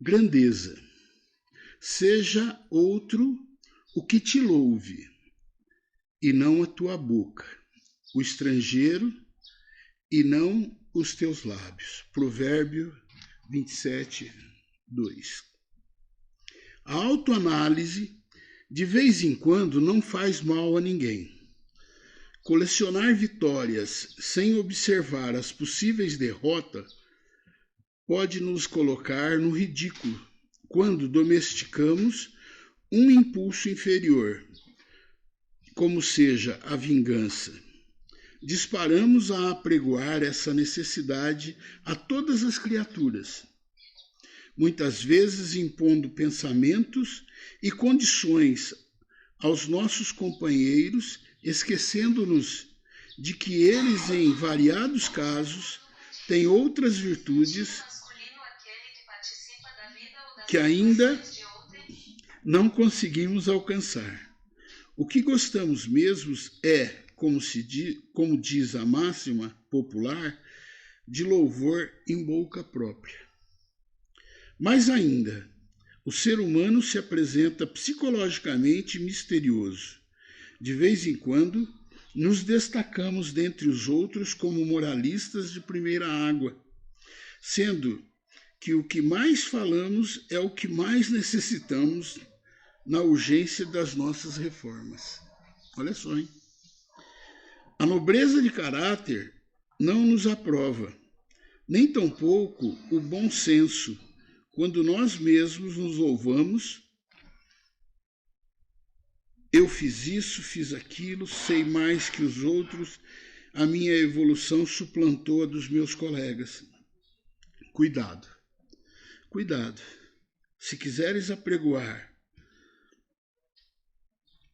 grandeza. Seja outro o que te louve, e não a tua boca, o estrangeiro, e não os teus lábios. Provérbio 27, 2. A autoanálise, de vez em quando, não faz mal a ninguém. Colecionar vitórias sem observar as possíveis derrotas pode nos colocar no ridículo quando domesticamos um impulso inferior, como seja a vingança. Disparamos a apregoar essa necessidade a todas as criaturas, muitas vezes impondo pensamentos e condições aos nossos companheiros, esquecendo-nos de que eles, em variados casos, têm outras virtudes que ainda não conseguimos alcançar. O que gostamos mesmos é, como diz a máxima popular, de louvor em boca própria. Mais ainda, o ser humano se apresenta psicologicamente misterioso. De vez em quando, nos destacamos dentre os outros como moralistas de primeira água, sendo que o que mais falamos é o que mais necessitamos na urgência das nossas reformas. Olha só, hein? A nobreza de caráter não nos aprova, nem tampouco o bom senso, quando nós mesmos nos louvamos. Eu fiz isso, fiz aquilo, sei mais que os outros, a minha evolução suplantou a dos meus colegas. Cuidado, cuidado. Se quiseres apregoar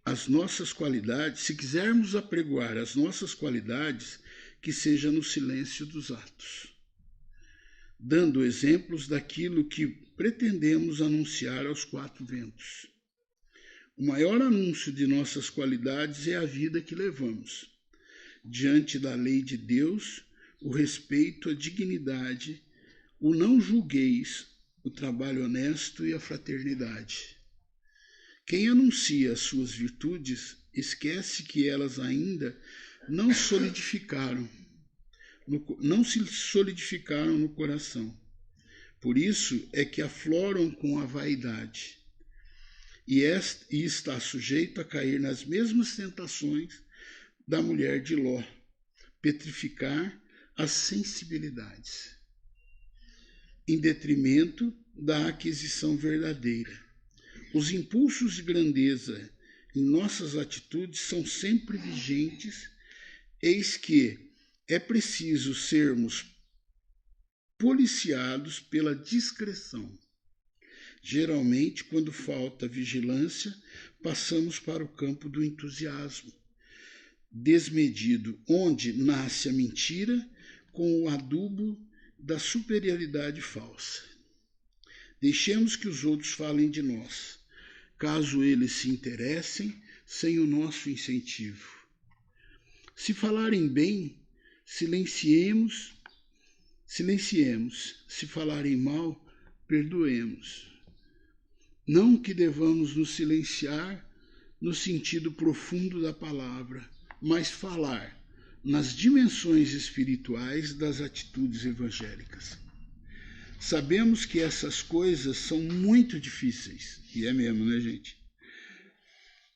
as nossas qualidades, se quisermos apregoar as nossas qualidades, que seja no silêncio dos atos, dando exemplos daquilo que pretendemos anunciar aos quatro ventos. O maior anúncio de nossas qualidades é a vida que levamos. Diante da lei de Deus, o respeito, a dignidade, o não julgueis, o trabalho honesto e a fraternidade. Quem anuncia as suas virtudes esquece que elas ainda não se solidificaram no coração. Por isso é que afloram com a vaidade e está sujeito a cair nas mesmas tentações da mulher de Ló, petrificar as sensibilidades, em detrimento da aquisição verdadeira. Os impulsos de grandeza em nossas atitudes são sempre vigentes, eis que é preciso sermos policiados pela discrição. Geralmente, quando falta vigilância, passamos para o campo do entusiasmo desmedido, onde nasce a mentira com o adubo da superioridade falsa. Deixemos que os outros falem de nós, caso eles se interessem, sem o nosso incentivo. Se falarem bem, silenciemos. Se falarem mal, perdoemos. Não que devamos nos silenciar no sentido profundo da palavra, mas falar nas dimensões espirituais das atitudes evangélicas. Sabemos que essas coisas são muito difíceis, e é mesmo, né, gente?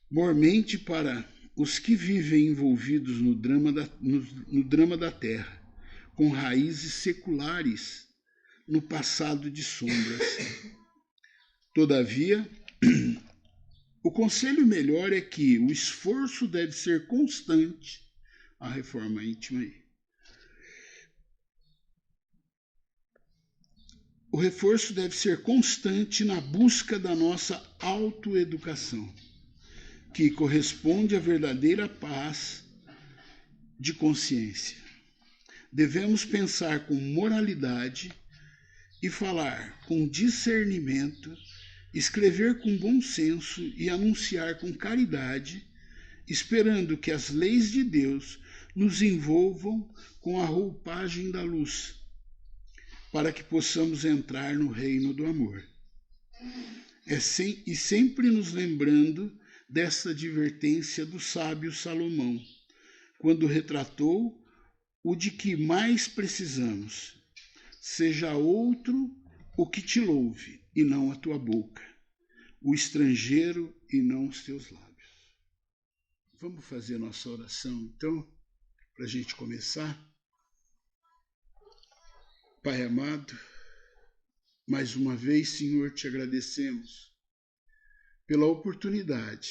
Mormente para os que vivem envolvidos no drama da terra, com raízes seculares no passado de sombras. Todavia, o conselho melhor é que o esforço deve ser constante, a reforma íntima aí. O reforço deve ser constante na busca da nossa autoeducação, que corresponde à verdadeira paz de consciência. Devemos pensar com moralidade e falar com discernimento, escrever com bom senso e anunciar com caridade, esperando que as leis de Deus nos envolvam com a roupagem da luz, para que possamos entrar no reino do amor. E sempre nos lembrando dessa advertência do sábio Salomão, quando retratou o de que mais precisamos. Seja outro o que te louve, e não a tua boca, o estrangeiro e não os teus lábios. Vamos fazer nossa oração, então, para a gente começar? Pai amado, mais uma vez, Senhor, te agradecemos pela oportunidade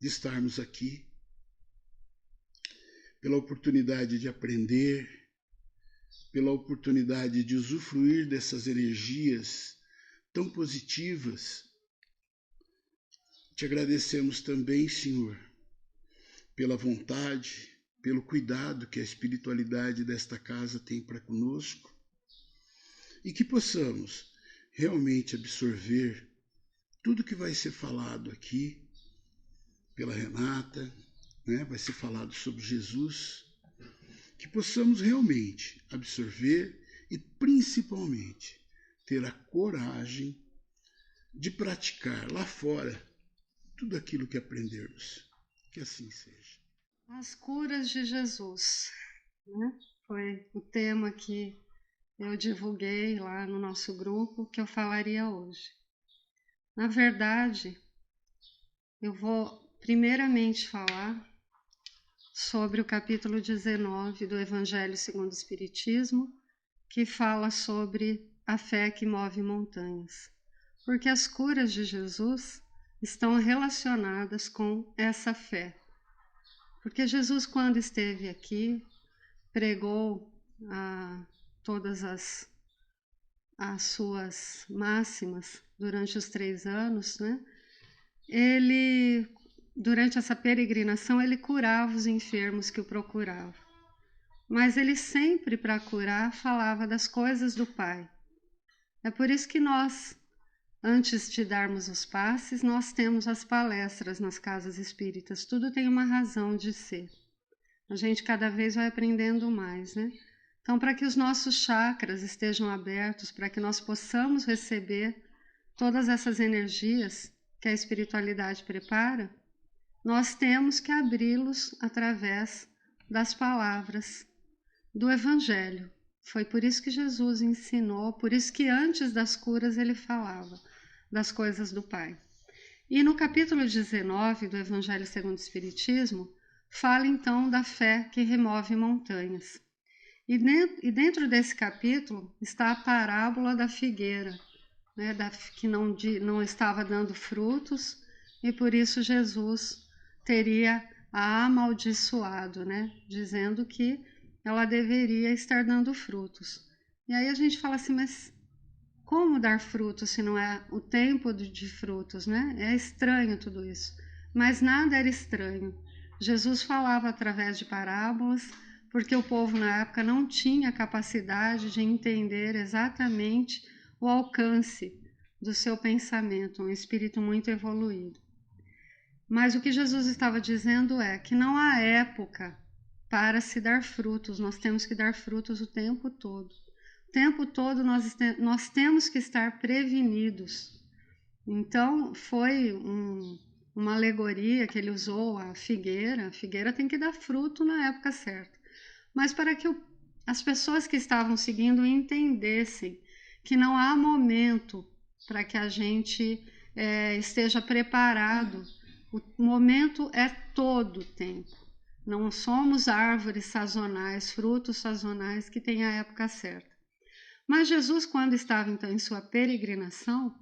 de estarmos aqui, pela oportunidade de aprender, pela oportunidade de usufruir dessas energias tão positivas. Te agradecemos também, Senhor, pela vontade, pelo cuidado que a espiritualidade desta casa tem para conosco, e que possamos realmente absorver tudo que vai ser falado aqui pela Renata, né? Vai ser falado sobre Jesus, que possamos realmente absorver e principalmente ter a coragem de praticar lá fora tudo aquilo que aprendermos. Que assim seja. As curas de Jesus, né? Foi o tema que eu divulguei lá no nosso grupo, que eu falaria hoje. Na verdade, eu vou primeiramente falar sobre o capítulo 19 do Evangelho segundo o Espiritismo, que fala sobre a fé que move montanhas. Porque as curas de Jesus estão relacionadas com essa fé. Porque Jesus, quando esteve aqui, pregou todas as suas máximas durante os 3 anos, né? Ele, durante essa peregrinação, ele curava os enfermos que o procuravam. Mas ele sempre, para curar, falava das coisas do Pai. É por isso que nós, antes de darmos os passes, nós temos as palestras nas casas espíritas. Tudo tem uma razão de ser. A gente cada vez vai aprendendo mais, né? Então, para que os nossos chakras estejam abertos, para que nós possamos receber todas essas energias que a espiritualidade prepara, nós temos que abri-los através das palavras do Evangelho. Foi por isso que Jesus ensinou, por isso que antes das curas ele falava das coisas do Pai. E no capítulo 19 do Evangelho segundo o Espiritismo, fala então da fé que remove montanhas. E dentro desse capítulo está a parábola da figueira, né, que não estava dando frutos, e por isso Jesus teria a amaldiçoado, né, dizendo que ela deveria estar dando frutos. E aí a gente fala assim, mas como dar frutos se não é o tempo de frutos, né? É estranho tudo isso. Mas nada era estranho. Jesus falava através de parábolas, porque o povo na época não tinha capacidade de entender exatamente o alcance do seu pensamento, um espírito muito evoluído. Mas o que Jesus estava dizendo é que não há época para se dar frutos, nós temos que dar frutos o tempo todo. O tempo todo nós temos que estar prevenidos. Então, foi uma alegoria que ele usou, a figueira tem que dar fruto na época certa. Mas para que as pessoas que estavam seguindo entendessem que não há momento para que a gente esteja preparado, o momento é todo o tempo. Não somos árvores sazonais, frutos sazonais que têm a época certa. Mas Jesus, quando estava então em sua peregrinação,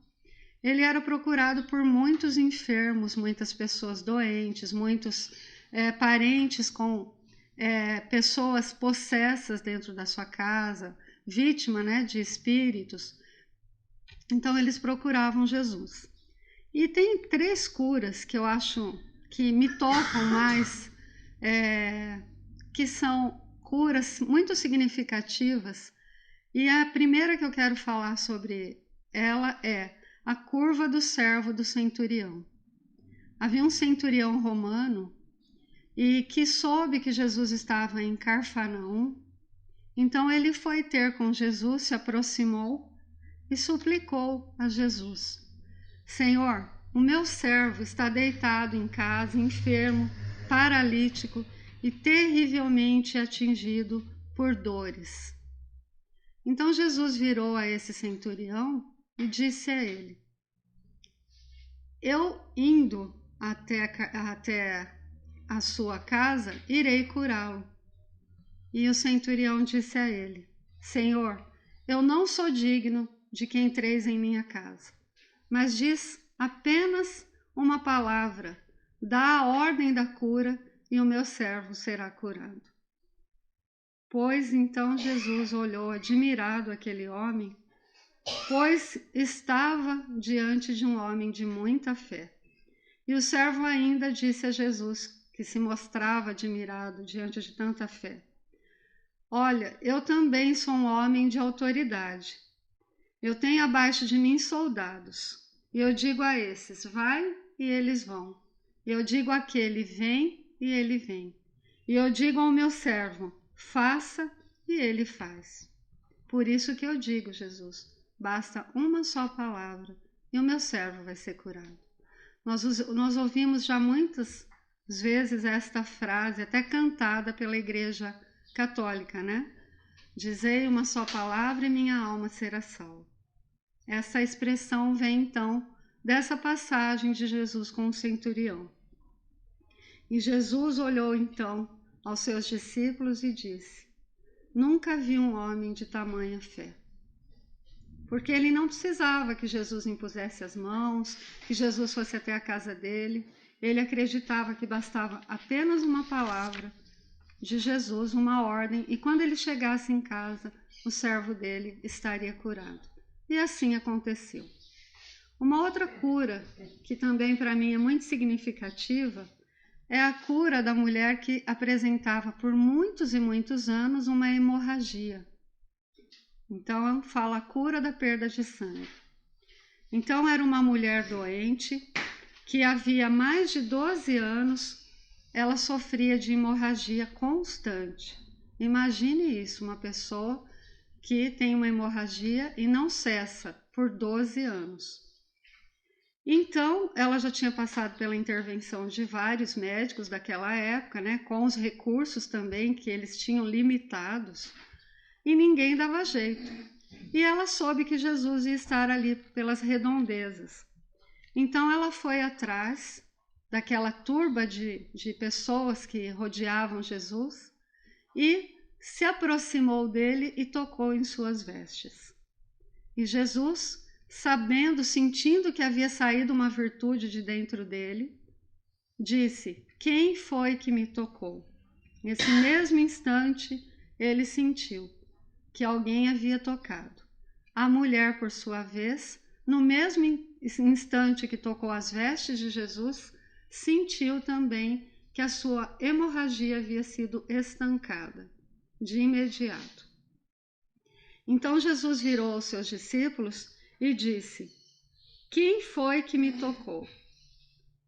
ele era procurado por muitos enfermos, muitas pessoas doentes, muitos parentes com pessoas possessas dentro da sua casa, vítima, né, de espíritos. Então eles procuravam Jesus. E tem 3 curas que eu acho que me tocam mais, que são curas muito significativas. E a primeira que eu quero falar sobre ela é a curva do servo do centurião. Havia um centurião romano e que soube que Jesus estava em Cafarnaum. Então ele foi ter com Jesus, se aproximou e suplicou a Jesus: Senhor, o meu servo está deitado em casa, enfermo, paralítico e terrivelmente atingido por dores. Então Jesus virou a esse centurião e disse a ele: eu indo até a sua casa, irei curá-lo. E o centurião disse a ele: Senhor, eu não sou digno de que entreis em minha casa, mas diz apenas uma palavra, dá a ordem da cura e o meu servo será curado. Pois então Jesus olhou admirado aquele homem, pois estava diante de um homem de muita fé. E o servo ainda disse a Jesus, que se mostrava admirado diante de tanta fé: olha, eu também sou um homem de autoridade. Eu tenho abaixo de mim soldados. E eu digo a esses: vai, e eles vão. E eu digo àquele: vem, e ele vem. E eu digo ao meu servo: faça, e ele faz. Por isso que eu digo, Jesus, basta uma só palavra, e o meu servo vai ser curado. Nós ouvimos já muitas vezes esta frase, até cantada pela Igreja Católica, né? Dizei uma só palavra e minha alma será salva. Essa expressão vem então dessa passagem de Jesus com o centurião. E Jesus olhou então aos seus discípulos e disse: nunca vi um homem de tamanha fé. Porque ele não precisava que Jesus impusesse as mãos, que Jesus fosse até a casa dele. Ele acreditava que bastava apenas uma palavra de Jesus, uma ordem, e quando ele chegasse em casa, o servo dele estaria curado. E assim aconteceu. Uma outra cura, que também para mim é muito significativa, é a cura da mulher que apresentava por muitos e muitos anos uma hemorragia. Então, fala a cura da perda de sangue. Então, era uma mulher doente que havia mais de 12 anos ela sofria de hemorragia constante. Imagine isso, uma pessoa que tem uma hemorragia e não cessa por 12 anos. Então, ela já tinha passado pela intervenção de vários médicos daquela época, né, com os recursos também que eles tinham limitados, e ninguém dava jeito. E ela soube que Jesus ia estar ali pelas redondezas. Então, ela foi atrás daquela turba de pessoas que rodeavam Jesus e se aproximou dele e tocou em suas vestes. E Jesus, sabendo, sentindo que havia saído uma virtude de dentro dele, disse: quem foi que me tocou? Nesse mesmo instante, ele sentiu que alguém havia tocado. A mulher, por sua vez, no mesmo instante que tocou as vestes de Jesus, sentiu também que a sua hemorragia havia sido estancada de imediato. Então Jesus virou aos seus discípulos e disse: quem foi que me tocou?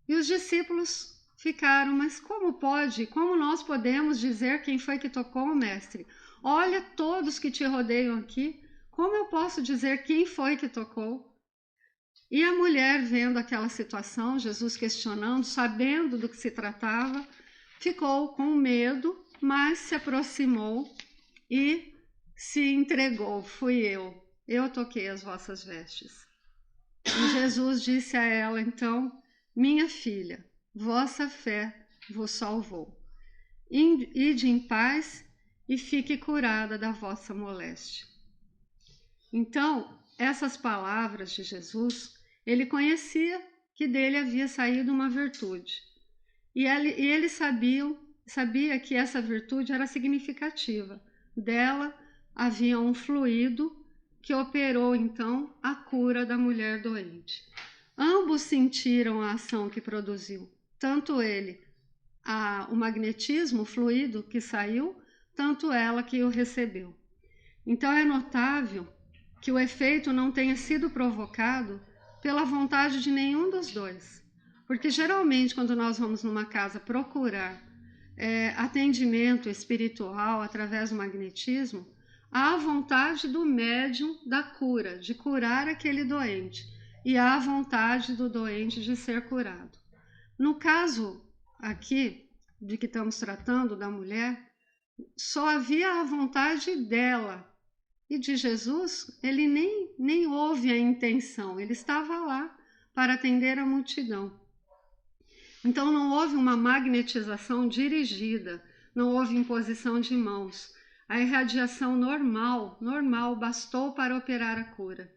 E os discípulos ficaram: mas como pode? Como nós podemos dizer quem foi que tocou, mestre? Olha todos que te rodeiam aqui, como eu posso dizer quem foi que tocou? E a mulher, vendo aquela situação, Jesus questionando, sabendo do que se tratava, ficou com medo, mas se aproximou e se entregou. Fui eu toquei as vossas vestes. E Jesus disse a ela então: minha filha, vossa fé vos salvou. Ide em paz e fique curada da vossa moléstia. Então, essas palavras de Jesus, ele conhecia que dele havia saído uma virtude. E ele sabia que essa virtude era significativa. Dela havia um fluido que operou, então, a cura da mulher doente. Ambos sentiram a ação que produziu. Tanto ele, o magnetismo, o fluido que saiu, tanto ela que o recebeu. Então, é notável que o efeito não tenha sido provocado pela vontade de nenhum dos dois. Porque geralmente quando nós vamos numa casa procurar atendimento espiritual através do magnetismo, há a vontade do médium da cura, de curar aquele doente. e à vontade do doente de ser curado. No caso aqui, de que estamos tratando da mulher, só havia a vontade dela. E de Jesus, ele nem houve a intenção, ele estava lá para atender a multidão. Então não houve uma magnetização dirigida, não houve imposição de mãos. A irradiação normal bastou para operar a cura.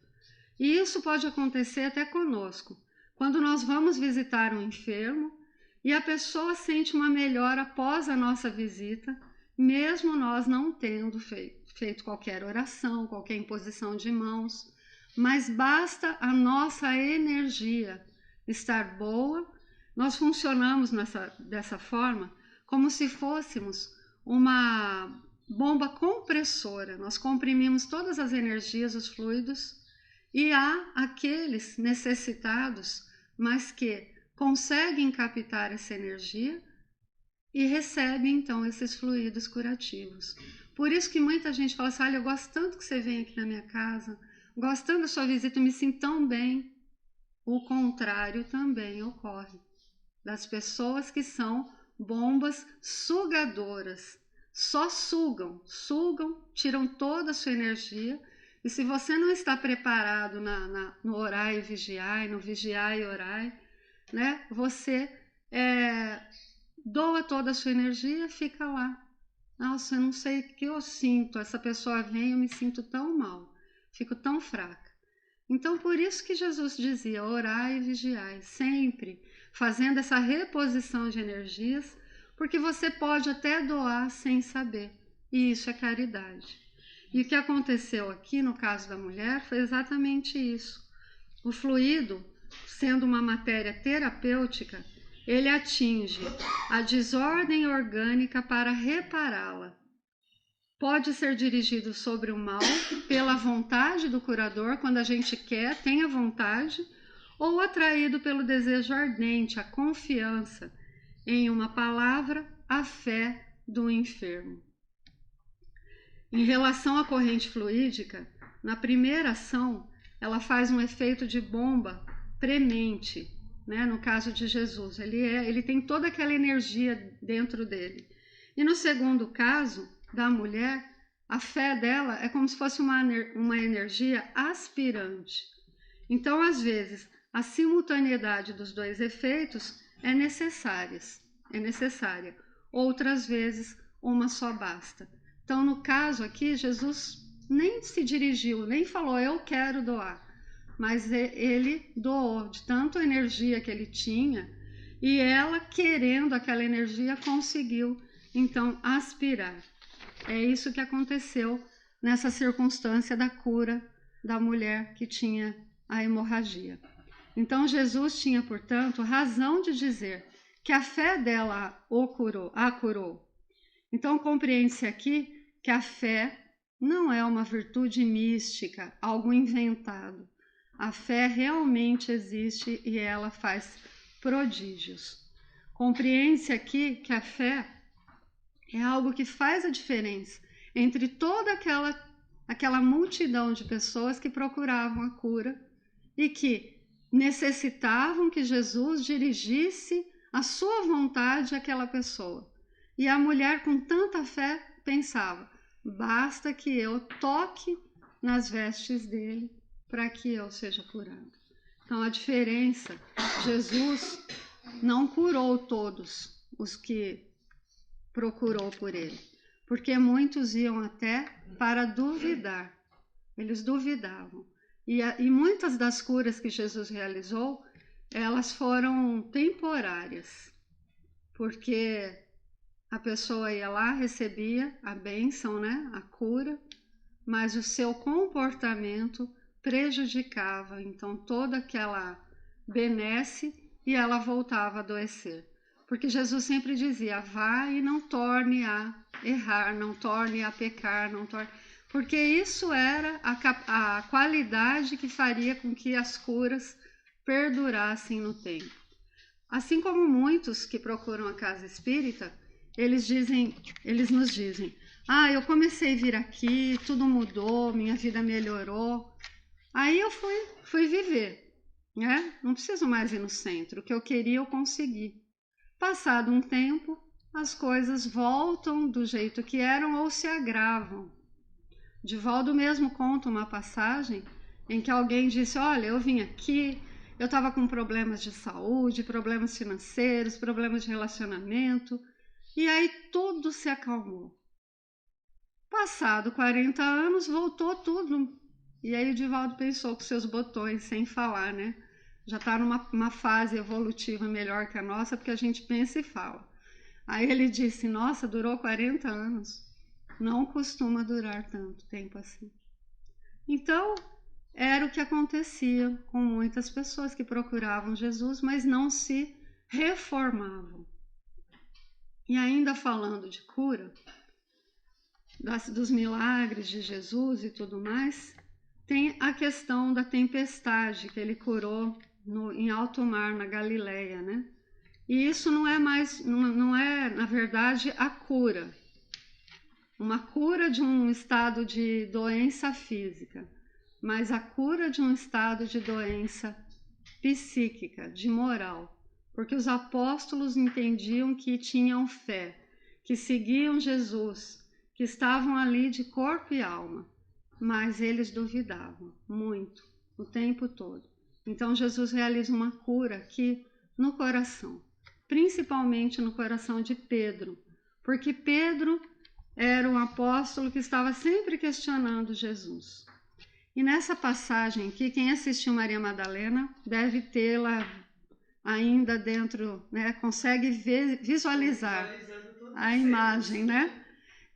E isso pode acontecer até conosco. Quando nós vamos visitar um enfermo e a pessoa sente uma melhora após a nossa visita, mesmo nós não tendo feito qualquer oração, qualquer imposição de mãos, mas basta a nossa energia estar boa. Nós funcionamos dessa forma como se fôssemos uma bomba compressora. Nós comprimimos todas as energias, os fluidos, e há aqueles necessitados, mas que conseguem captar essa energia e recebem então esses fluidos curativos. Por isso que muita gente fala assim: olha, eu gosto tanto que você vem aqui na minha casa, gosto tanto da sua visita, eu me sinto tão bem. O contrário também ocorre, das pessoas que são bombas sugadoras, só sugam, tiram toda a sua energia. E se você não está preparado no orar e vigiar, no vigiar e orar, né, você doa toda a sua energia, fica lá. Nossa, eu não sei o que eu sinto, essa pessoa vem, eu me sinto tão mal, fico tão fraca. Então, por isso que Jesus dizia: orai e vigiai, sempre fazendo essa reposição de energias, porque você pode até doar sem saber, e isso é caridade. E o que aconteceu aqui no caso da mulher foi exatamente isso. O fluido, sendo uma matéria terapêutica, ele atinge a desordem orgânica para repará-la. Pode ser dirigido sobre o mal pela vontade do curador, quando a gente quer, tem a vontade, ou atraído pelo desejo ardente, a confiança, em uma palavra, a fé do enfermo. Em relação à corrente fluídica, na primeira ação, ela faz um efeito de bomba premente, né? No caso de Jesus, ele tem toda aquela energia dentro dele. E no segundo caso, da mulher, a fé dela é como se fosse uma energia aspirante. Então, às vezes, a simultaneidade dos dois efeitos é necessária. Outras vezes, uma só basta. Então, no caso aqui, Jesus nem se dirigiu, nem falou: eu quero doar. Mas ele doou de tanta energia que ele tinha, e ela, querendo aquela energia, conseguiu, então, aspirar. É isso que aconteceu nessa circunstância da cura da mulher que tinha a hemorragia. Então, Jesus tinha, portanto, razão de dizer que a fé dela a curou. Então, compreende-se aqui que a fé não é uma virtude mística, algo inventado. A fé realmente existe e ela faz prodígios. Compreende-se aqui que a fé é algo que faz a diferença entre toda aquela multidão de pessoas que procuravam a cura e que necessitavam que Jesus dirigisse a sua vontade àquela pessoa. E a mulher, com tanta fé, pensava: basta que eu toque nas vestes dele para que eu seja curado. Então, a diferença: Jesus não curou todos os que procurou por ele, porque muitos iam até para duvidar. Eles duvidavam. E muitas das curas que Jesus realizou, elas foram temporárias, porque a pessoa ia lá, recebia a bênção, né, a cura, mas o seu comportamento prejudicava, então, toda aquela benesse, e ela voltava a adoecer. Porque Jesus sempre dizia: vá e não torne a errar, não torne a pecar, porque isso era a qualidade que faria com que as curas perdurassem no tempo. Assim como muitos que procuram a casa espírita, eles nos dizem: eu comecei a vir aqui, tudo mudou, minha vida melhorou. Aí eu fui viver. né? Não preciso mais ir no centro. O que eu queria, eu consegui. Passado um tempo, as coisas voltam do jeito que eram ou se agravam. Divaldo mesmo conta uma passagem em que alguém disse: olha, eu vim aqui, eu estava com problemas de saúde, problemas financeiros, problemas de relacionamento, e aí tudo se acalmou. Passado 40 anos, voltou tudo. E aí o Divaldo pensou com seus botões, sem falar, né? Já está numa fase evolutiva melhor que a nossa, porque a gente pensa e fala. Aí ele disse: nossa, durou 40 anos. Não costuma durar tanto tempo assim. Então, era o que acontecia com muitas pessoas que procuravam Jesus, mas não se reformavam. E ainda falando de cura, dos milagres de Jesus e tudo mais, tem a questão da tempestade que ele curou em alto mar, na Galileia, né? E isso não é, na verdade, a cura. Uma cura de um estado de doença física, mas a cura de um estado de doença psíquica, de moral. Porque os apóstolos entendiam que tinham fé, que seguiam Jesus, que estavam ali de corpo e alma, mas eles duvidavam muito, o tempo todo. Então Jesus realiza uma cura aqui no coração, principalmente no coração de Pedro, porque Pedro era um apóstolo que estava sempre questionando Jesus. E nessa passagem aqui, quem assistiu Maria Madalena deve tê-la ainda dentro, né? Consegue visualizar a imagem, né?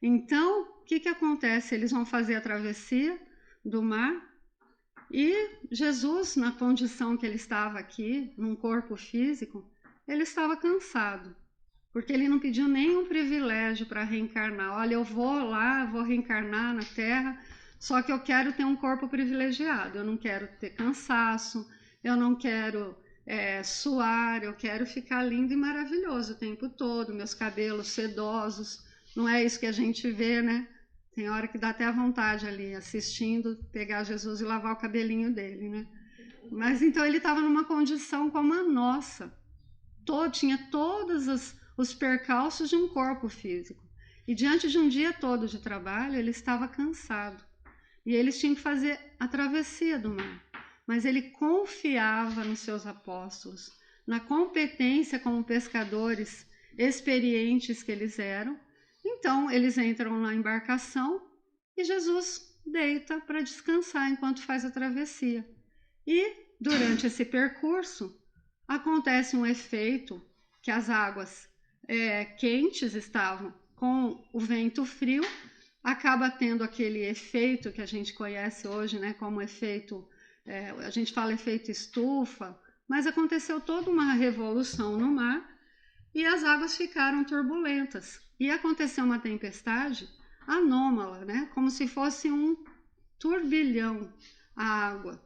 Então, o que acontece? Eles vão fazer a travessia do mar e Jesus, na condição que ele estava aqui, num corpo físico, ele estava cansado. Porque ele não pediu nenhum privilégio para reencarnar. Olha, eu vou lá, vou reencarnar na Terra, só que eu quero ter um corpo privilegiado. Eu não quero ter cansaço, eu não quero suar, eu quero ficar lindo e maravilhoso o tempo todo, meus cabelos sedosos. Não é isso que a gente vê, né? Tem hora que dá até a vontade ali, assistindo, pegar Jesus e lavar o cabelinho dele, né? Mas então ele estava numa condição como a nossa. Tinha todas os percalços de um corpo físico. E diante de um dia todo de trabalho, ele estava cansado. E eles tinham que fazer a travessia do mar. Mas ele confiava nos seus apóstolos, na competência como pescadores experientes que eles eram. Então, eles entram na embarcação e Jesus deita para descansar enquanto faz a travessia. E, durante esse percurso, acontece um efeito que as águas quentes estavam com o vento frio, acaba tendo aquele efeito que a gente conhece hoje, né, como efeito, a gente fala efeito estufa, mas aconteceu toda uma revolução no mar e as águas ficaram turbulentas. E aconteceu uma tempestade anômala, né, como se fosse um turbilhão a água.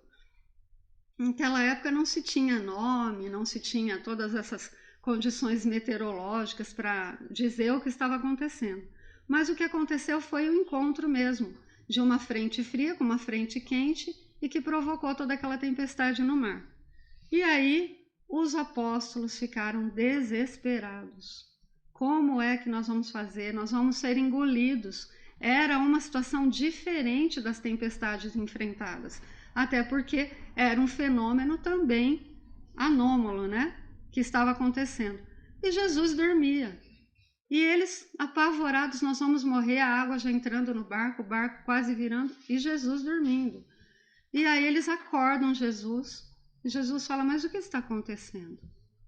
Naquela época não se tinha nome, não se tinha todas essas condições meteorológicas para dizer o que estava acontecendo. Mas o que aconteceu foi o encontro mesmo de uma frente fria com uma frente quente e que provocou toda aquela tempestade no mar. E aí os apóstolos ficaram desesperados. Como é que nós vamos fazer? Nós vamos ser engolidos. Era uma situação diferente das tempestades enfrentadas. Até porque era um fenômeno também anômalo, né? Que estava acontecendo. E Jesus dormia. E eles, apavorados, nós vamos morrer, a água já entrando no barco, o barco quase virando, e Jesus dormindo. E aí eles acordam Jesus, e Jesus fala: mas o que está acontecendo?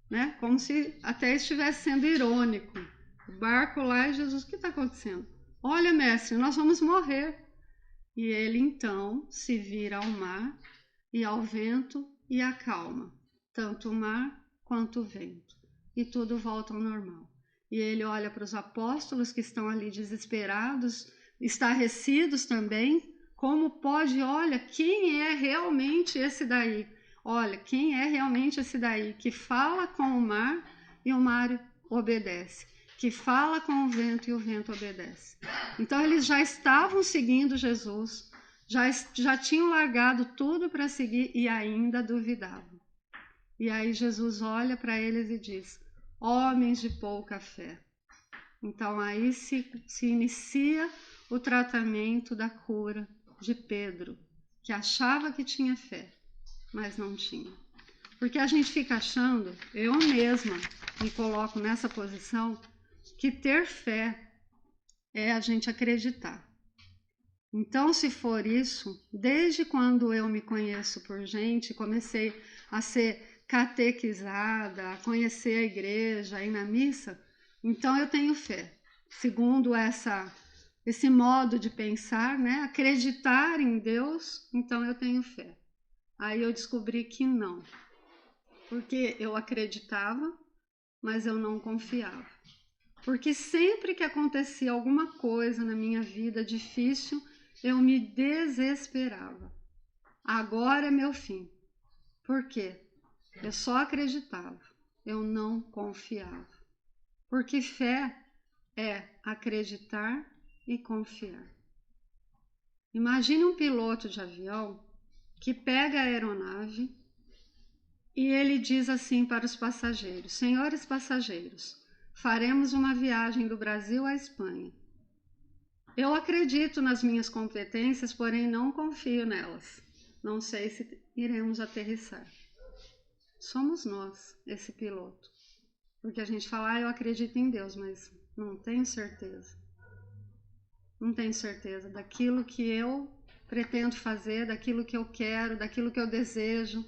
Né? Como se até estivesse sendo irônico. O barco lá e Jesus: o que está acontecendo? Olha, mestre, nós vamos morrer. E ele então se vira ao mar e ao vento e acalma, tanto o mar quanto o vento. E tudo volta ao normal. E ele olha para os apóstolos que estão ali desesperados, estarrecidos também. Como pode? Olha, quem é realmente esse daí? Olha, quem é realmente esse daí que fala com o mar e o mar obedece? Que fala com o vento e o vento obedece. Então eles já estavam seguindo Jesus, já tinham largado tudo para seguir e ainda duvidavam. E aí Jesus olha para eles e diz: homens de pouca fé. Então aí se inicia o tratamento da cura de Pedro, que achava que tinha fé, mas não tinha. Porque a gente fica achando, eu mesma me coloco nessa posição, que ter fé é a gente acreditar. Então, se for isso, desde quando eu me conheço por gente, comecei a ser catequizada, a conhecer a igreja, a ir na missa, então eu tenho fé. Segundo esse modo de pensar, né? Acreditar em Deus, então eu tenho fé. Aí eu descobri que não. Porque eu acreditava, mas eu não confiava. Porque sempre que acontecia alguma coisa na minha vida difícil, eu me desesperava. Agora é meu fim. Por quê? Eu só acreditava, eu não confiava. Porque fé é acreditar e confiar. Imagine um piloto de avião que pega a aeronave e ele diz assim para os passageiros: senhores passageiros, faremos uma viagem do Brasil à Espanha. Eu acredito nas minhas competências, porém não confio nelas. Não sei se iremos aterrissar. Somos nós, esse piloto. Porque a gente fala, eu acredito em Deus, mas não tenho certeza. Não tenho certeza daquilo que eu pretendo fazer, daquilo que eu quero, daquilo que eu desejo.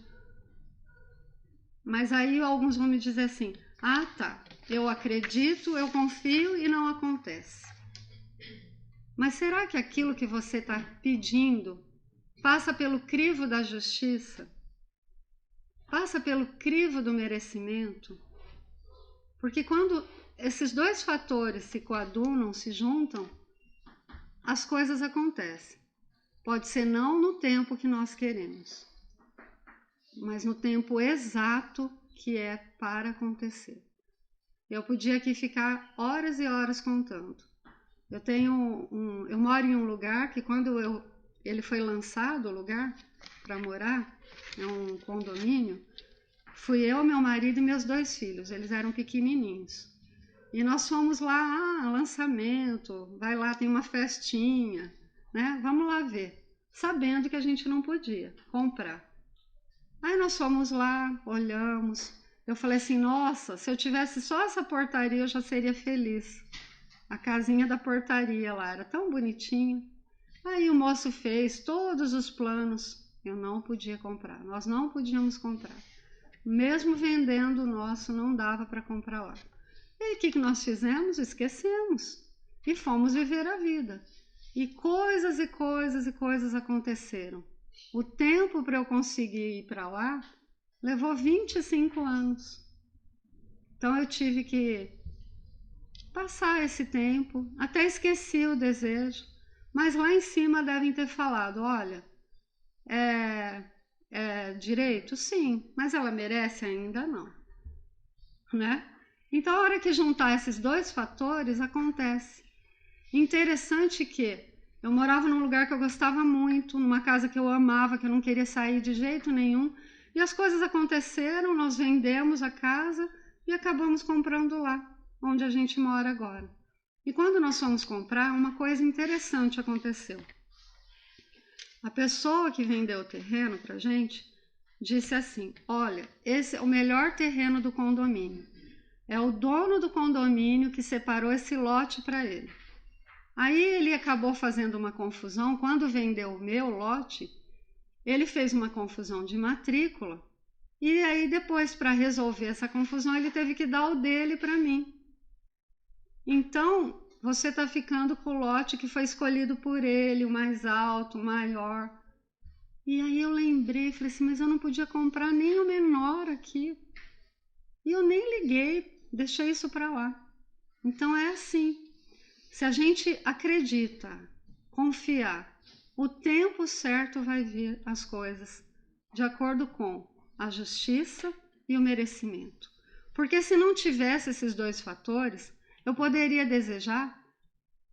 Mas aí alguns vão me dizer assim: ah, tá, eu acredito, eu confio e não acontece. Mas será que aquilo que você está pedindo passa pelo crivo da justiça? Passa pelo crivo do merecimento? Porque quando esses dois fatores se coadunam, se juntam, as coisas acontecem. Pode ser não no tempo que nós queremos, mas no tempo exato que é para acontecer. Eu podia aqui ficar horas e horas contando. Eu moro em um lugar que quando ele foi lançado, o lugar para morar, é um condomínio, fui eu, meu marido e meus 2 filhos, eles eram pequenininhos. E nós fomos lá, lançamento, vai lá, tem uma festinha, né? Vamos lá ver, sabendo que a gente não podia comprar. Aí nós fomos lá, olhamos, eu falei assim, nossa, se eu tivesse só essa portaria eu já seria feliz. A casinha da portaria lá era tão bonitinha. Aí o moço fez todos os planos, eu não podia comprar, nós não podíamos comprar. Mesmo vendendo o nosso, não dava para comprar lá. E o que nós fizemos? Esquecemos e fomos viver a vida. E coisas e coisas e coisas aconteceram. O tempo para eu conseguir ir para lá levou 25 anos. Então eu tive que passar esse tempo, até esqueci o desejo, mas lá em cima devem ter falado, olha, direito? Sim, mas ela merece ainda não, né? Então, a hora que juntar esses dois fatores, acontece. Interessante que eu morava num lugar que eu gostava muito, numa casa que eu amava, que eu não queria sair de jeito nenhum, e as coisas aconteceram, nós vendemos a casa e acabamos comprando lá, onde a gente mora agora. E quando nós fomos comprar, uma coisa interessante aconteceu. A pessoa que vendeu o terreno pra gente disse assim, olha, esse é o melhor terreno do condomínio. É o dono do condomínio que separou esse lote para ele. Aí ele acabou fazendo uma confusão. Quando vendeu o meu lote, ele fez uma confusão de matrícula. E aí depois, para resolver essa confusão, ele teve que dar o dele para mim. Então, você está ficando com o lote que foi escolhido por ele, o mais alto, o maior. E aí eu lembrei, falei assim, mas eu não podia comprar nem o menor aqui. E eu nem liguei, deixei isso para lá. Então é assim, se a gente acredita, confiar, o tempo certo vai vir as coisas, de acordo com a justiça e o merecimento. Porque se não tivesse esses dois fatores, eu poderia desejar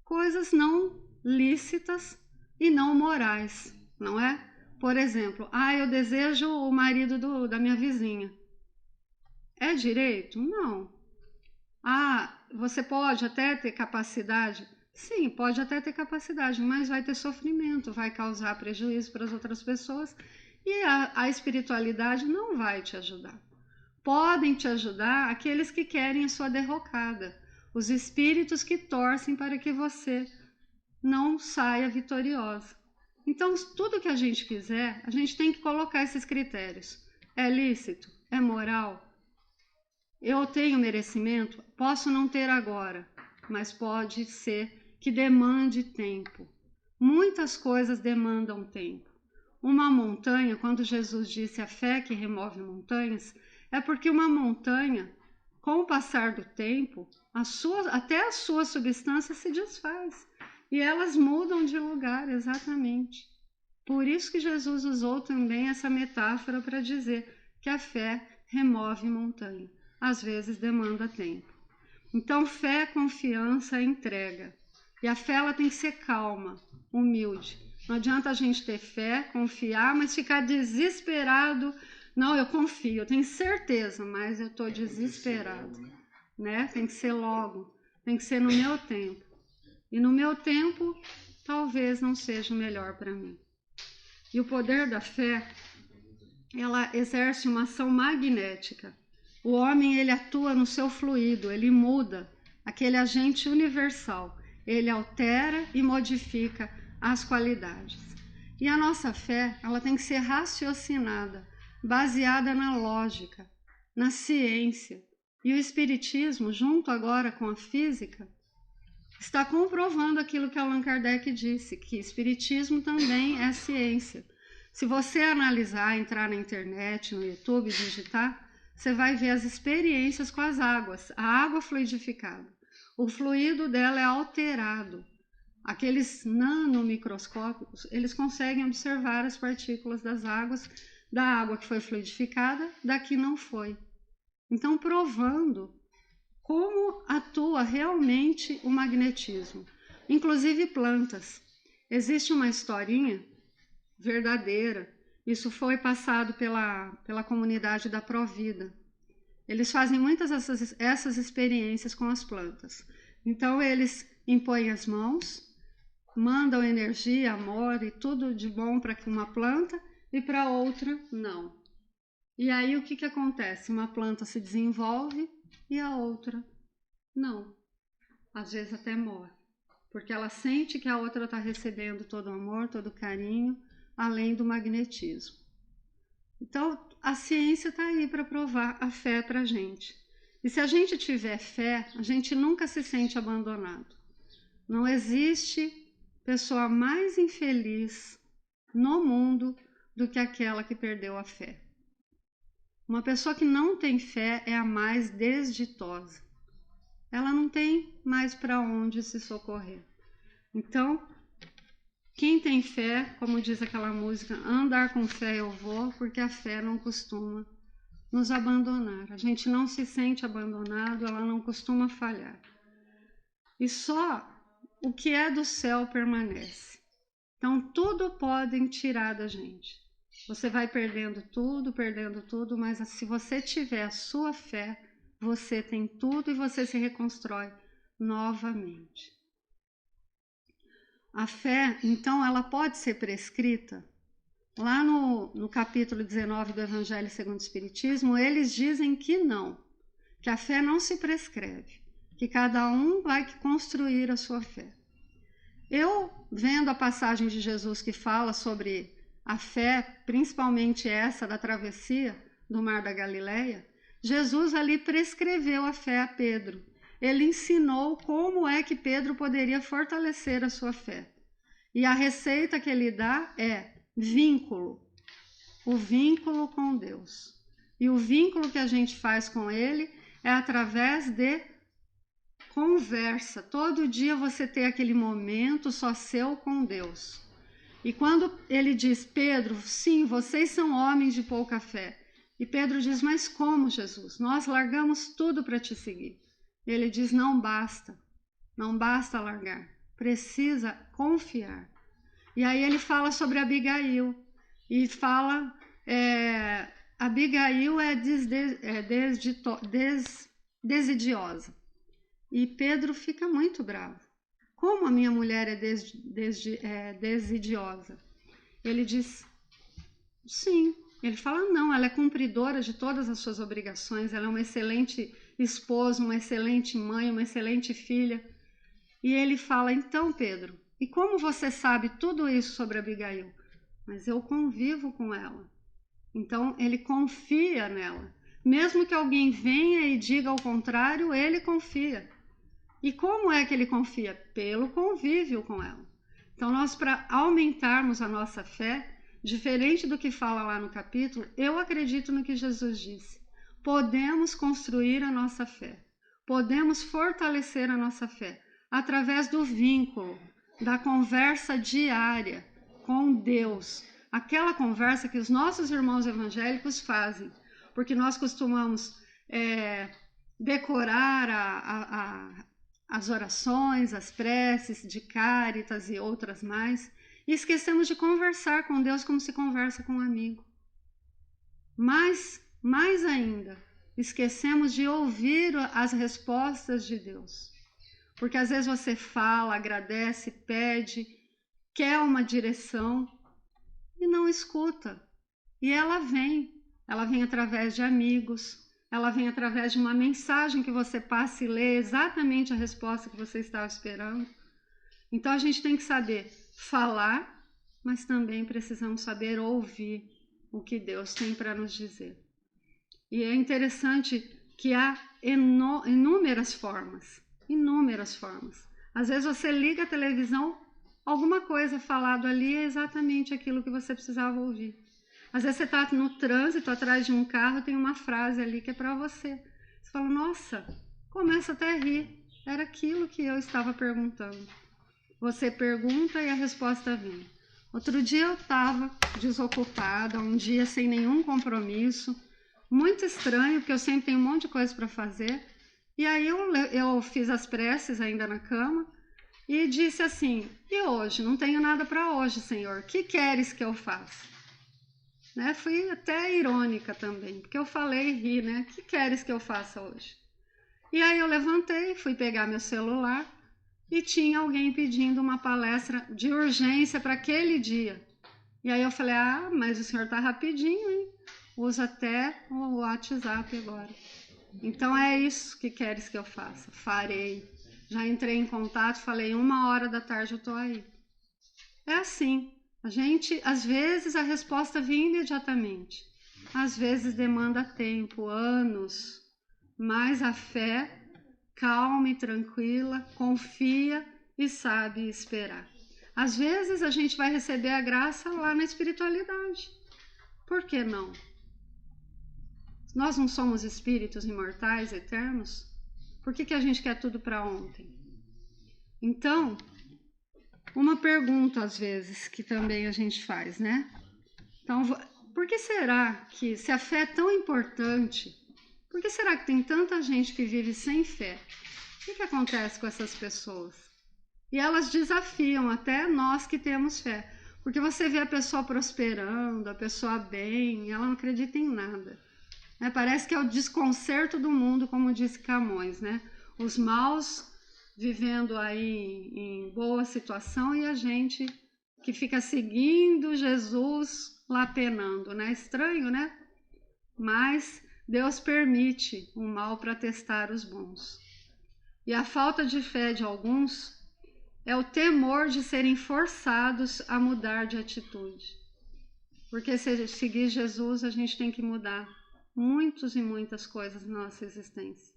coisas não lícitas e não morais, não é? Por exemplo, eu desejo o marido da minha vizinha. direito? Não. Você pode até ter capacidade? Sim, pode até ter capacidade, mas vai ter sofrimento, vai causar prejuízo para as outras pessoas e a espiritualidade não vai te ajudar. Podem te ajudar aqueles que querem a sua derrocada, os espíritos que torcem para que você não saia vitoriosa. Então, tudo que a gente quiser, a gente tem que colocar esses critérios. É lícito? É moral? Eu tenho merecimento? Posso não ter agora, mas pode ser que demande tempo. Muitas coisas demandam tempo. Uma montanha, quando Jesus disse a fé que remove montanhas, é porque uma montanha, com o passar do tempo, até a sua substância se desfaz. E elas mudam de lugar, exatamente. Por isso que Jesus usou também essa metáfora para dizer que a fé remove montanha. Às vezes demanda tempo. Então, fé, confiança, entrega. E a fé ela tem que ser calma, humilde. Não adianta a gente ter fé, confiar, mas ficar desesperado. Não, eu confio, eu tenho certeza, mas eu estou desesperado. Né? Tem que ser logo, tem que ser no meu tempo. E no meu tempo, talvez não seja o melhor para mim. E o poder da fé, ela exerce uma ação magnética. O homem, ele atua no seu fluido, ele muda, aquele agente universal. Ele altera e modifica as qualidades. E a nossa fé, ela tem que ser raciocinada, baseada na lógica, na ciência. E o espiritismo, junto agora com a física, está comprovando aquilo que Allan Kardec disse, que espiritismo também é ciência. Se você analisar, entrar na internet, no YouTube, digitar, você vai ver as experiências com as águas, a água fluidificada. O fluido dela é alterado. Aqueles nanomicroscópicos, eles conseguem observar as partículas da água que foi fluidificada, da que não foi. Então, provando como atua realmente o magnetismo. Inclusive plantas. Existe uma historinha verdadeira. Isso foi passado pela comunidade da Provida. Eles fazem muitas essas experiências com as plantas. Então, eles impõem as mãos, mandam energia, amor e tudo de bom para uma planta e para outra, não. E aí, o que acontece? Uma planta se desenvolve e a outra, não. Às vezes até morre. Porque ela sente que a outra está recebendo todo o amor, todo o carinho, além do magnetismo. Então, a ciência está aí para provar a fé para a gente. E se a gente tiver fé, a gente nunca se sente abandonado. Não existe pessoa mais infeliz no mundo do que aquela que perdeu a fé. Uma pessoa que não tem fé é a mais desditosa. Ela não tem mais para onde se socorrer. Então, quem tem fé, como diz aquela música, andar com fé eu vou, porque a fé não costuma nos abandonar. A gente não se sente abandonado, ela não costuma falhar. E só o que é do céu permanece. Então, tudo podem tirar da gente. Você vai perdendo tudo, mas se você tiver a sua fé, você tem tudo e você se reconstrói novamente. A fé, então, ela pode ser prescrita. Lá no capítulo 19 do Evangelho segundo o Espiritismo, eles dizem que não, que a fé não se prescreve, que cada um vai construir a sua fé. Eu, vendo a passagem de Jesus que fala sobre a fé, principalmente essa da travessia do Mar da Galileia, Jesus ali prescreveu a fé a Pedro. Ele ensinou como é que Pedro poderia fortalecer a sua fé. E a receita que ele dá é vínculo, o vínculo com Deus. E o vínculo que a gente faz com ele é através de conversa. Todo dia você tem aquele momento só seu com Deus. E quando ele diz, Pedro, sim, vocês são homens de pouca fé. E Pedro diz, mas como, Jesus? Nós largamos tudo para te seguir. Ele diz, não basta largar, precisa confiar. E aí ele fala sobre Abigail e fala Abigail é desidiosa. E Pedro fica muito bravo. Como a minha mulher é desidiosa? Ele diz, sim. Ele fala, não, ela é cumpridora de todas as suas obrigações, ela é uma excelente esposa, uma excelente mãe, uma excelente filha. E ele fala, então, Pedro, e como você sabe tudo isso sobre Abigail? Mas eu convivo com ela. Então, ele confia nela. Mesmo que alguém venha e diga ao contrário, ele confia. E como é que ele confia? Pelo convívio com ela. Então, nós, para aumentarmos a nossa fé, diferente do que fala lá no capítulo, eu acredito no que Jesus disse. Podemos construir a nossa fé. Podemos fortalecer a nossa fé através do vínculo, da conversa diária com Deus. Aquela conversa que os nossos irmãos evangélicos fazem. Porque nós costumamos decorar as orações, as preces de Cáritas e outras mais, e esquecemos de conversar com Deus como se conversa com um amigo. Mas, mais ainda, esquecemos de ouvir as respostas de Deus. Porque às vezes você fala, agradece, pede, quer uma direção e não escuta. E ela vem através de amigos, ela vem através de uma mensagem que você passa e lê exatamente a resposta que você estava esperando. Então a gente tem que saber falar, mas também precisamos saber ouvir o que Deus tem para nos dizer. E é interessante que há inúmeras formas. Às vezes você liga a televisão, alguma coisa falado ali é exatamente aquilo que você precisava ouvir. Às vezes você está no trânsito, atrás de um carro, tem uma frase ali que é para você. Você fala, nossa, começa até a rir. Era aquilo que eu estava perguntando. Você pergunta e a resposta vem. Outro dia eu estava desocupada, um dia sem nenhum compromisso. Muito estranho, porque eu sempre tenho um monte de coisa para fazer. E aí eu fiz as preces ainda na cama e disse assim, e hoje? Não tenho nada para hoje, Senhor. O que queres que eu faça? Fui até irônica também, porque eu falei e ri, O que queres que eu faça hoje? E aí eu levantei, fui pegar meu celular e tinha alguém pedindo uma palestra de urgência para aquele dia. E aí eu falei, mas o senhor tá rapidinho, hein? Usa até o WhatsApp agora. Então é isso que queres que eu faça? Farei. Já entrei em contato, falei, 13h eu tô aí. É assim. A gente, às vezes, a resposta vem imediatamente. Às vezes demanda tempo, anos. Mas a fé, calma e tranquila, confia e sabe esperar. Às vezes a gente vai receber a graça lá na espiritualidade. Por que não? Nós não somos espíritos imortais, eternos? Por que a gente quer tudo para ontem? Então, uma pergunta às vezes que também a gente faz, Então, por que será que, se a fé é tão importante, por que será que tem tanta gente que vive sem fé? O que acontece com essas pessoas? E elas desafiam até nós que temos fé. Porque você vê a pessoa prosperando, a pessoa bem, ela não acredita em nada. Parece que é o desconcerto do mundo, como disse Camões, Os maus vivendo aí em boa situação e a gente que fica seguindo Jesus lá penando, Estranho, Mas Deus permite o mal para testar os bons. E a falta de fé de alguns é o temor de serem forçados a mudar de atitude. Porque se seguir Jesus, a gente tem que mudar muitas e muitas coisas na nossa existência.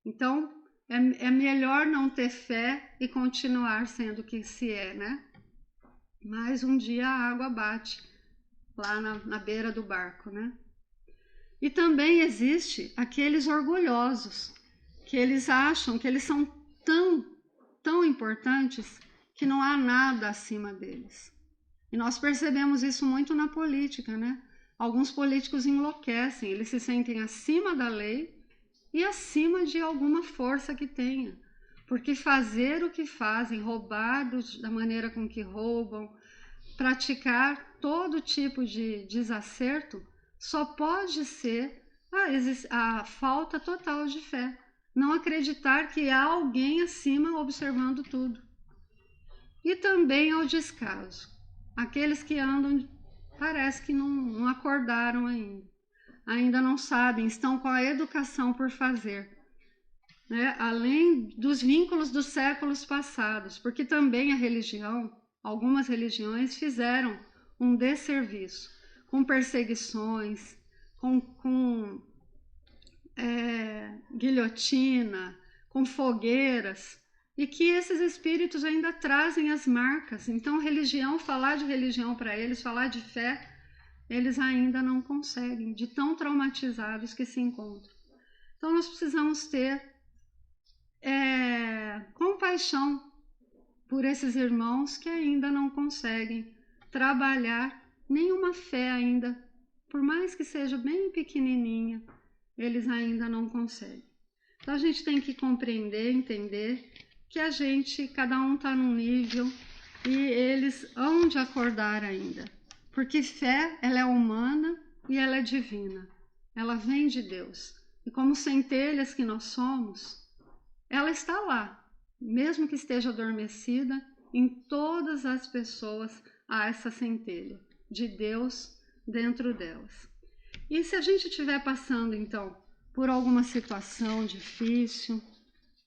Então, é melhor não ter fé e continuar sendo o que se é, Mas um dia a água bate lá na beira do barco, E também existe aqueles orgulhosos, que eles acham que eles são tão importantes que não há nada acima deles. E nós percebemos isso muito na política, Alguns políticos enlouquecem, eles se sentem acima da lei e acima de alguma força que tenha. Porque fazer o que fazem, roubar da maneira com que roubam, praticar todo tipo de desacerto, só pode ser a falta total de fé. Não acreditar que há alguém acima observando tudo. E também ao descaso. Aqueles que andam, parece que não acordaram ainda. Ainda não sabem, estão com a educação por fazer. Né? Além dos vínculos dos séculos passados, porque também a religião, algumas religiões fizeram um desserviço, com perseguições, com guilhotina, com fogueiras, e que esses espíritos ainda trazem as marcas. Então, religião, falar de religião para eles, falar de fé, eles ainda não conseguem, de tão traumatizados que se encontram. Então, nós precisamos ter compaixão por esses irmãos que ainda não conseguem trabalhar nenhuma fé ainda, por mais que seja bem pequenininha, eles ainda não conseguem. Então a gente tem que compreender, entender que cada um está num nível e eles hão de acordar ainda. Porque fé, ela é humana e ela é divina. Ela vem de Deus. E como centelhas que nós somos, ela está lá, mesmo que esteja adormecida, em todas as pessoas há essa centelha de Deus dentro delas. E se a gente estiver passando, então, por alguma situação difícil,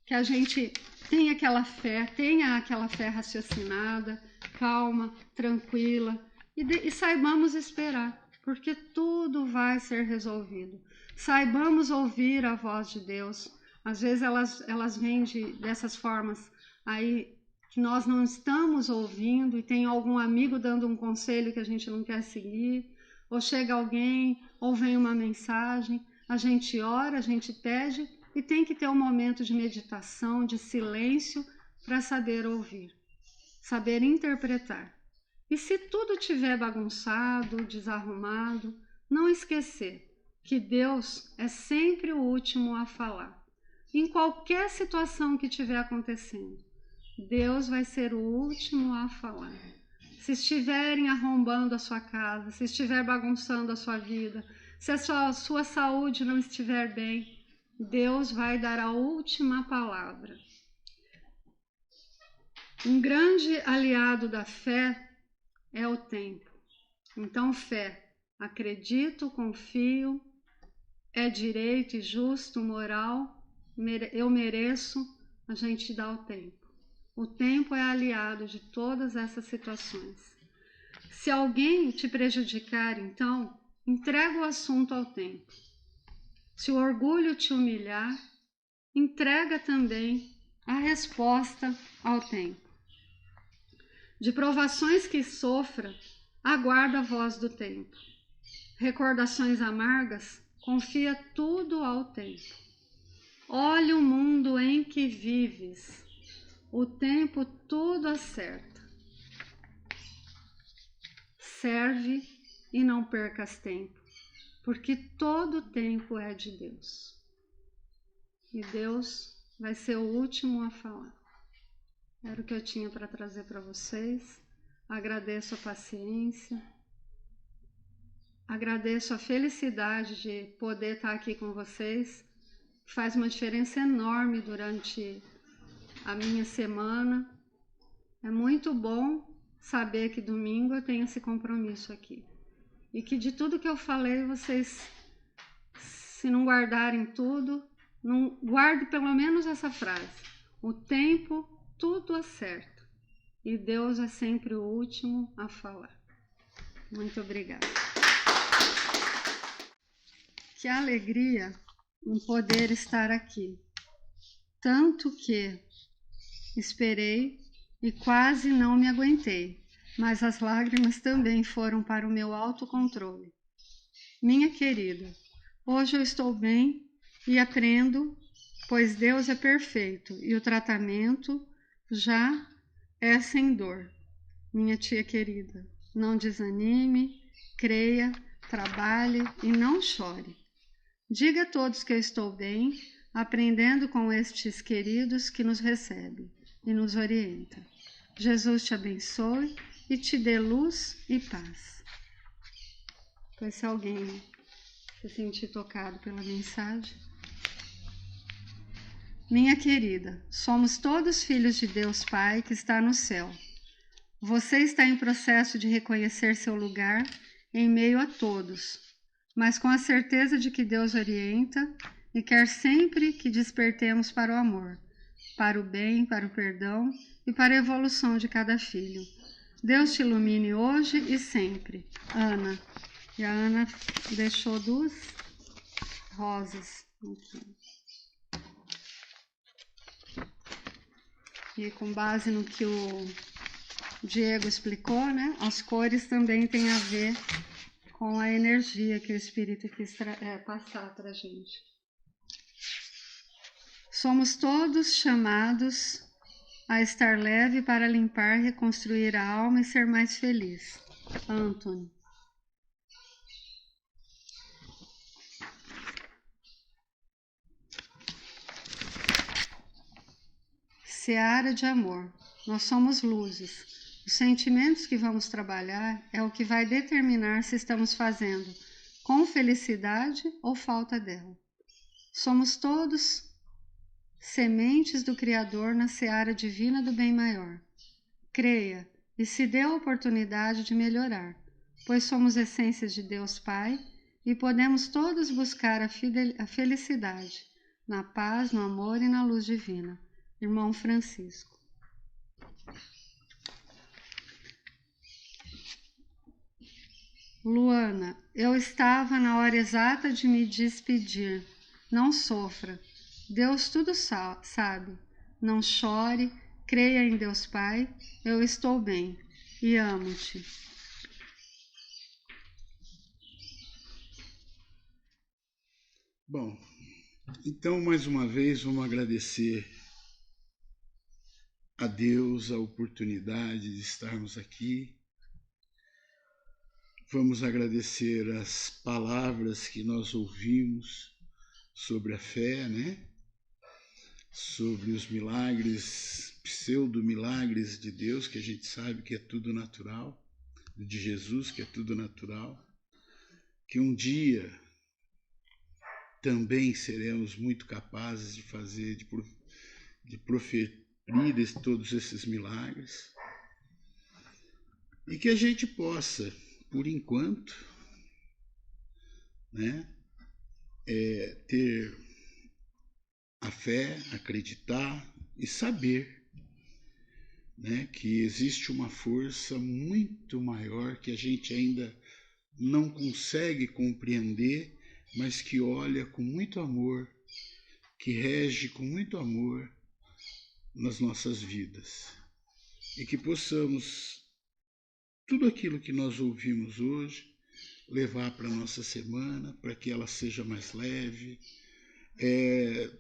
que a gente tenha aquela fé raciocinada, calma, tranquila, e saibamos esperar, porque tudo vai ser resolvido. Saibamos ouvir a voz de Deus. Às vezes elas vêm dessas formas aí que nós não estamos ouvindo e tem algum amigo dando um conselho que a gente não quer seguir, ou chega alguém, ou vem uma mensagem, a gente ora, a gente pede e tem que ter um momento de meditação, de silêncio para saber ouvir, saber interpretar. E se tudo estiver bagunçado, desarrumado, não esquecer que Deus é sempre o último a falar. Em qualquer situação que estiver acontecendo, Deus vai ser o último a falar. Se estiverem arrombando a sua casa, se estiver bagunçando a sua vida, se a sua saúde não estiver bem, Deus vai dar a última palavra. Um grande aliado da fé é o tempo. Então, fé, acredito, confio, é direito e justo, moral, eu mereço, a gente dá o tempo. O tempo é aliado de todas essas situações. Se alguém te prejudicar, então, entrega o assunto ao tempo. Se o orgulho te humilhar, entrega também a resposta ao tempo. De provações que sofra, aguarda a voz do tempo. Recordações amargas, confia tudo ao tempo. Olhe o mundo em que vives, o tempo tudo acerta. Serve e não percas tempo, porque todo tempo é de Deus. E Deus vai ser o último a falar. Era o que eu tinha para trazer para vocês. Agradeço a paciência. Agradeço a felicidade de poder estar aqui com vocês. Faz uma diferença enorme durante a minha semana. É muito bom saber que domingo eu tenho esse compromisso aqui. E que de tudo que eu falei, vocês, se não guardarem tudo, não guarde pelo menos essa frase. O tempo tudo acerta. E Deus é sempre o último a falar. Muito obrigada. Que alegria em poder estar aqui. Tanto que esperei e quase não me aguentei, mas as lágrimas também foram para o meu autocontrole. Minha querida, hoje eu estou bem e aprendo, pois Deus é perfeito e o tratamento já é sem dor. Minha tia querida, não desanime, creia, trabalhe e não chore. Diga a todos que eu estou bem, aprendendo com estes queridos que nos recebem e nos orientam. Jesus te abençoe e te dê luz e paz. Pois se alguém se sentir tocado pela mensagem. Minha querida, somos todos filhos de Deus Pai que está no céu. Você está em processo de reconhecer seu lugar em meio a todos, mas com a certeza de que Deus orienta e quer sempre que despertemos para o amor, para o bem, para o perdão e para a evolução de cada filho. Deus te ilumine hoje e sempre. Ana. E a Ana deixou 2 rosas aqui. E com base no que o Diego explicou, né, as cores também têm a ver com a energia que o Espírito quis passar para a gente. Somos todos chamados a estar leve para limpar, reconstruir a alma e ser mais feliz. Anthony. Seara de amor. Nós somos luzes. Os sentimentos que vamos trabalhar é o que vai determinar se estamos fazendo com felicidade ou falta dela. Somos todos sementes do Criador na seara divina do bem maior. Creia e se dê a oportunidade de melhorar, pois somos essências de Deus Pai e podemos todos buscar a felicidade, na paz, no amor e na luz divina. Irmão Francisco. Luana, eu estava na hora exata de me despedir. Não sofra. Deus tudo sabe. Não chore. Creia em Deus Pai. Eu estou bem e amo-te. Bom, então mais uma vez vamos agradecer a Deus a oportunidade de estarmos aqui. Vamos agradecer as palavras que nós ouvimos sobre a fé, né? Sobre os milagres, pseudo-milagres de Deus, que a gente sabe que é tudo natural, de Jesus, que é tudo natural, que um dia também seremos muito capazes de fazer, de proferir todos esses milagres, e que a gente possa, por enquanto, né, ter a fé, acreditar e saber, né, que existe uma força muito maior que a gente ainda não consegue compreender, mas que olha com muito amor, que rege com muito amor nas nossas vidas. E que possamos, tudo aquilo que nós ouvimos hoje, levar para a nossa semana, para que ela seja mais leve.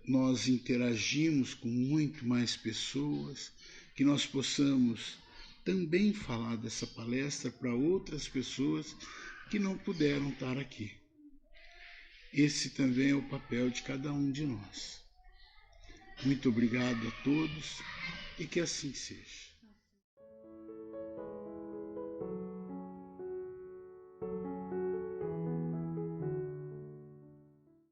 Nós interagimos com muito mais pessoas, que nós possamos também falar dessa palestra para outras pessoas que não puderam estar aqui. Esse também é o papel de cada um de nós. Muito obrigado a todos e que assim seja.